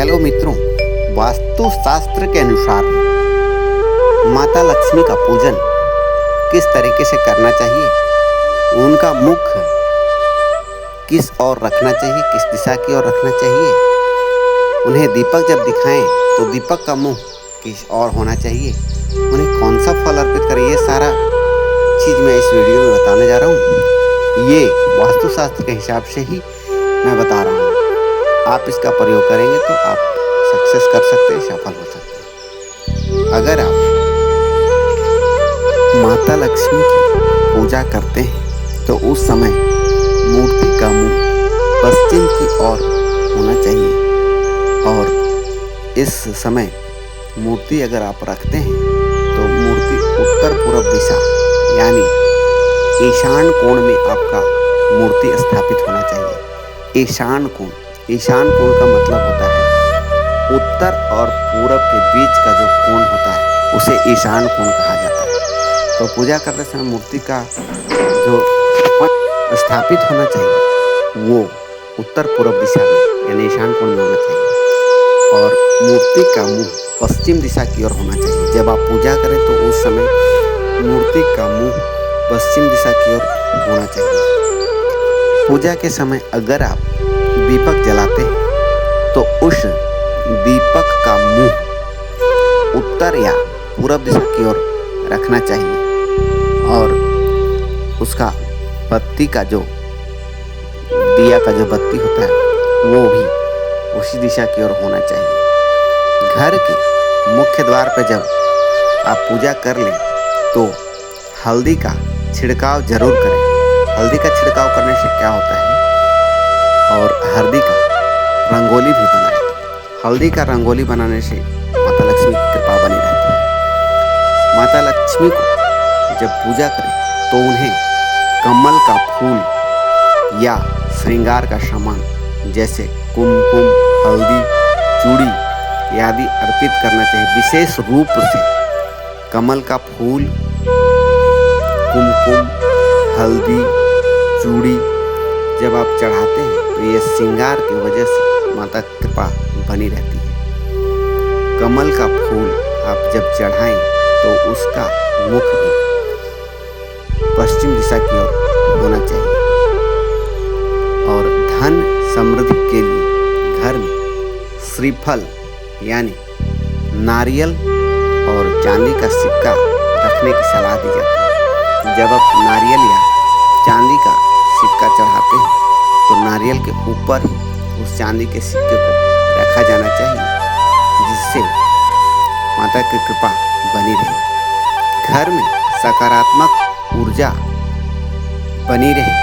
Hello मित्रों, वास्तु शास्त्र के अनुसार माता लक्ष्मी का पूजन किस तरीके से करना चाहिए, उनका मुख किस ओर रखना चाहिए, किस दिशा की ओर रखना चाहिए, उन्हें दीपक जब दिखाएं तो दीपक का मुंह किस ओर होना चाहिए, उन्हें कौन सा फल अर्पित करें, ये सारा चीज़ मैं इस वीडियो में बताने जा रहा हूँ। ये वास्तुशास्त्र के हिसाब से ही मैं बता रहा हूँ। आप इसका प्रयोग करेंगे तो आप सक्सेस कर सकते हैं, सफल हो सकते हैं। अगर आप माता लक्ष्मी की पूजा करते हैं तो उस समय मूर्ति का मुंह पश्चिम की ओर होना चाहिए, और इस समय मूर्ति अगर आप रखते हैं तो मूर्ति उत्तर पूर्व दिशा यानी ईशान कोण में आपका मूर्ति स्थापित होना चाहिए। ईशान कोण का मतलब होता है उत्तर और पूरब के बीच का जो कोण होता है उसे ईशान कोण कहा जाता है। तो पूजा करते समय मूर्ति का जो स्थापित होना चाहिए वो उत्तर पूरब दिशा में यानी ईशान कोण में होना चाहिए, और मूर्ति का मुंह पश्चिम दिशा की ओर होना चाहिए। जब आप पूजा करें तो उस समय मूर्ति का मुंह पश्चिम दिशा की ओर होना चाहिए। पूजा के समय अगर आप दीपक जलाते हैं तो उस दीपक का मुंह उत्तर या पूरब दिशा की ओर रखना चाहिए, और उसका बत्ती का जो दिया का जो बत्ती होता है वो भी उसी दिशा की ओर होना चाहिए। घर के मुख्य द्वार पर जब आप पूजा कर लें तो हल्दी का छिड़काव जरूर करें। हल्दी का छिड़काव करने से क्या होता है, और हल्दी का रंगोली भी बनाएं। हल्दी का रंगोली बनाने से माता लक्ष्मी की कृपा बनी रहती है। माता लक्ष्मी को जब पूजा करें तो उन्हें कमल का फूल या श्रृंगार का सामान जैसे कुमकुम, हल्दी, चूड़ी आदि अर्पित करना चाहिए। विशेष रूप से कमल का फूल, कुमकुम, हल्दी, चूड़ी जब आप चढ़ाते हैं तो ये श्रृंगार की वजह से माता की कृपा बनी रहती है। कमल का फूल आप जब चढ़ाएं तो उसका मुख भी पश्चिम दिशा की ओर होना चाहिए। और धन समृद्धि के लिए घर में श्रीफल यानी नारियल और चांदी का सिक्का रखने की सलाह दी जाती है। जब आप नारियल या चांदी का सिक्का चढ़ाते हैं तो नारियल के ऊपर ही उस चांदी के सिक्के को रखा जाना चाहिए, जिससे माता की कृपा बनी रहे, घर में सकारात्मक ऊर्जा बनी रहे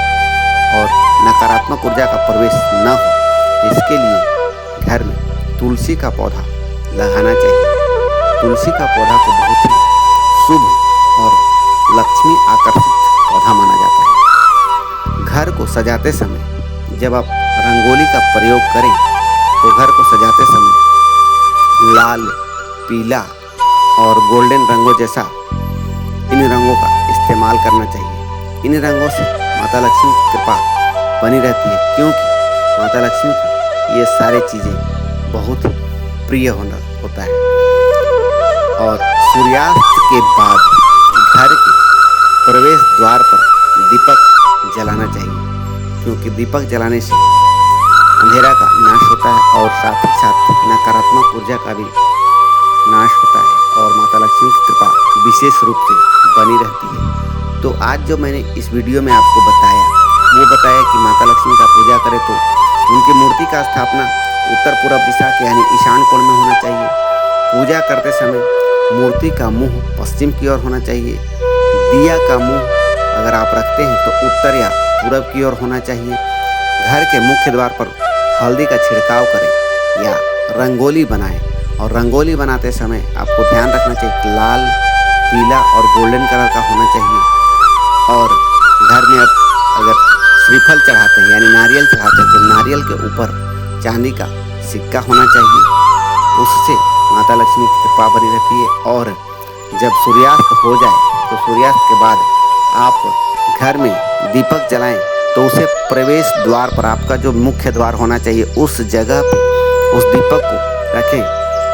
और नकारात्मक ऊर्जा का प्रवेश न हो। इसके लिए घर में तुलसी का पौधा लगाना चाहिए। तुलसी का पौधा को बहुत ही शुभ और लक्ष्मी आकर्षित पौधा माना जाता है। घर को सजाते समय जब आप रंगोली का प्रयोग करें तो घर को सजाते समय लाल, पीला और गोल्डन रंगों जैसा इन रंगों का इस्तेमाल करना चाहिए। इन रंगों से माता लक्ष्मी की कृपा बनी रहती है, क्योंकि माता लक्ष्मी को ये सारी चीज़ें बहुत प्रिय होता है। और सूर्यास्त के बाद घर के प्रवेश द्वार पर दीपक जलाना चाहिए, क्योंकि दीपक जलाने से अंधेरा का नाश होता है और साथ ही साथ नकारात्मक ऊर्जा का भी नाश होता है, और माता लक्ष्मी की कृपा विशेष रूप से बनी रहती है। तो आज जो मैंने इस वीडियो में आपको बताया कि माता लक्ष्मी का पूजा करें तो उनकी मूर्ति का स्थापना उत्तर पूर्व दिशा के यानी ईशान कोण में होना चाहिए। पूजा करते समय मूर्ति का मुंह पश्चिम की ओर होना चाहिए। दिया का मुंह अगर आप रखते हैं तो उत्तर या पूरब की ओर होना चाहिए। घर के मुख्य द्वार पर हल्दी का छिड़काव करें या रंगोली बनाएं, और रंगोली बनाते समय आपको ध्यान रखना चाहिए कि लाल, पीला और गोल्डन कलर का होना चाहिए। और घर में आप अगर श्रीफल चढ़ाते हैं यानी नारियल चढ़ाते हैं तो नारियल के ऊपर चांदी का सिक्का होना चाहिए। उससे माता लक्ष्मी की कृपा बनी रहती है। और जब सूर्यास्त हो जाए तो सूर्यास्त के बाद आप घर में दीपक जलाएं तो उसे प्रवेश द्वार पर, आपका जो मुख्य द्वार होना चाहिए उस जगह पे उस दीपक को रखें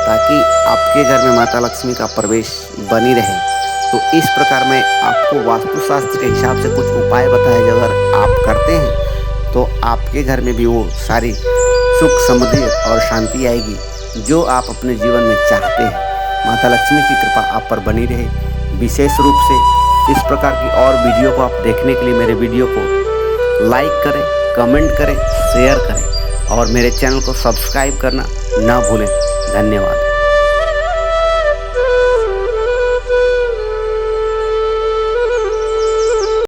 ताकि आपके घर में माता लक्ष्मी का प्रवेश बनी रहे। तो इस प्रकार मैं आपको वास्तुशास्त्र के हिसाब से कुछ उपाय बताए, जो अगर आप करते हैं तो आपके घर में भी वो सारी सुख समृद्धि और शांति आएगी जो आप अपने जीवन में चाहते हैं। माता लक्ष्मी की कृपा आप पर बनी रहे। विशेष रूप से इस प्रकार की और वीडियो को आप देखने के लिए मेरे वीडियो को लाइक करें, कमेंट करें, शेयर करें और मेरे चैनल को सब्सक्राइब करना ना भूलें। धन्यवाद।